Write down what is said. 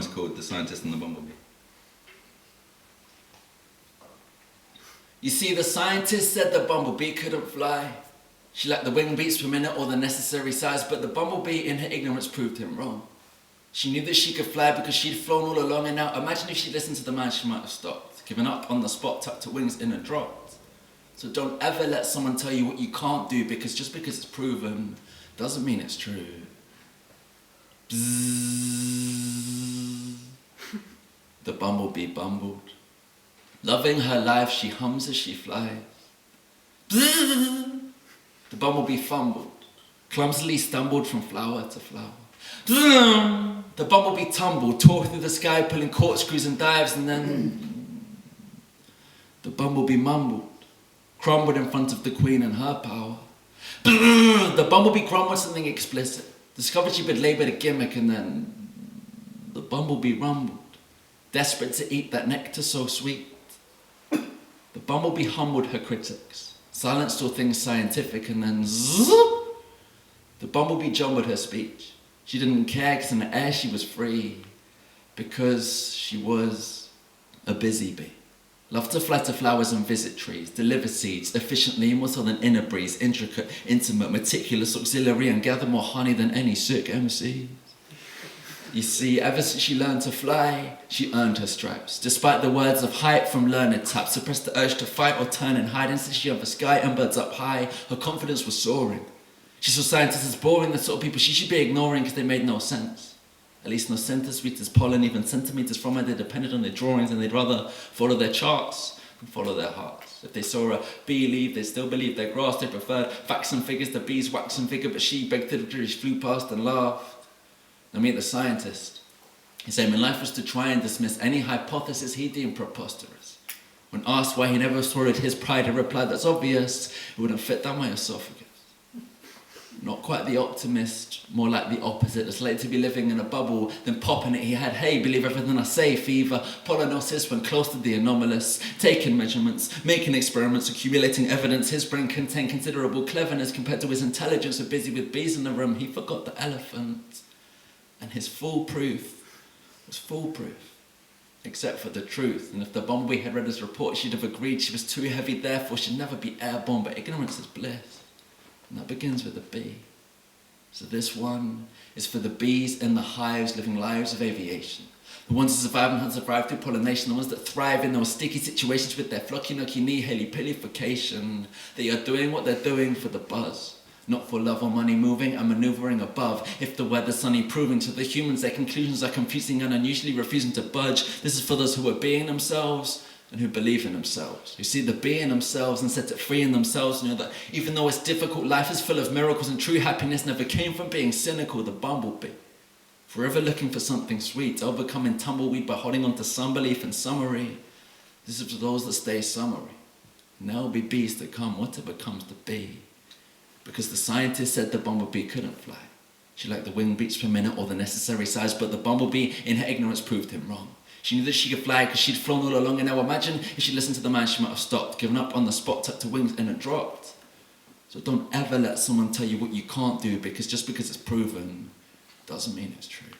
It's called The Scientist and the Bumblebee. You see, the scientist said the bumblebee couldn't fly. She lacked the wing beats per minute or the necessary size, but the bumblebee in her ignorance proved him wrong. She knew that she could fly because she'd flown all along, and now imagine if she'd listened to the man, she might have stopped, given up on the spot, tucked her wings in and dropped. So don't ever let someone tell you what you can't do, because just because it's proven doesn't mean it's true. Bzzz. The bumblebee bumbled. Loving her life, she hums as she flies. Bzzz. The bumblebee fumbled, clumsily stumbled from flower to flower. Bzzz. The bumblebee tumbled, tore through the sky, pulling corkscrews and dives, and then the bumblebee mumbled, crumbled in front of the queen and her power. Bzzz. The bumblebee grumbled something explicit, discovered she'd been laboured a gimmick, and then the bumblebee rumbled, desperate to eat that nectar so sweet. The bumblebee humbled her critics, silenced all things scientific, and then zzz, the bumblebee jumbled her speech. She didn't care because in the air she was free, because she was a busy bee. Loved to fly to flowers and visit trees, deliver seeds efficiently, more so than inner breeze, intricate, intimate, meticulous, auxiliary, and gather more honey than any sick MC. You see, ever since she learned to fly, she earned her stripes. Despite the words of hype from learned taps, suppressed the urge to fight or turn and hide. And since she had the sky and birds up high, her confidence was soaring. She saw scientists as boring, the sort of people she should be ignoring because they made no sense. At least no center, sweet as pollen, even centimeters from her, they depended on their drawings, and they'd rather follow their charts than follow their hearts. If they saw a bee leave, they still believed their grass. They preferred facts and figures, the bees wax and figure, but she begged to the jury, flew past and laughed. Now meet the scientist. His aim in life was to try and dismiss any hypothesis he deemed preposterous. When asked why he never swallowed his pride, he replied, "That's obvious, it wouldn't fit down my esophagus." Not quite the optimist, more like the opposite. It's like to be living in a bubble, then popping it. He had, hey, believe everything I say, fever, pollinosis when close to the anomalous, taking measurements, making experiments, accumulating evidence. His brain contained considerable cleverness compared to his intelligence. So busy with bees in the room, he forgot the elephant. And his foolproof was foolproof, except for the truth. And if the bumblebee had read his report, she'd have agreed she was too heavy, therefore she'd never be airborne. But ignorance is bliss. And that begins with a bee. So this one is for the bees in the hives living lives of aviation. The ones who survive and have survived through pollination, the ones that thrive in those sticky situations with their flocky nucky knee haley-pillification. They are doing what they're doing for the buzz, not for love or money, moving and manoeuvring above. If the weather's sunny, proving to the humans their conclusions are confusing and unusually refusing to budge. This is for those who are being themselves and who believe in themselves, who see the bee in themselves and set it free in themselves, know that even though it's difficult, life is full of miracles, and true happiness never came from being cynical. The bumblebee, forever looking for something sweet, overcoming tumbleweed by holding on to some belief in summary. This is for those that stay summary. And there will be bees that come, whatever comes to be. Because the scientist said the bumblebee couldn't fly. She lacked the wing beats per minute or the necessary size, but the bumblebee in her ignorance proved him wrong. She knew that she could fly because she'd flown all along, and now imagine if she listened to the man, she might have stopped, given up on the spot, tucked her wings in and dropped. So don't ever let someone tell you what you can't do, because just because it's proven doesn't mean it's true.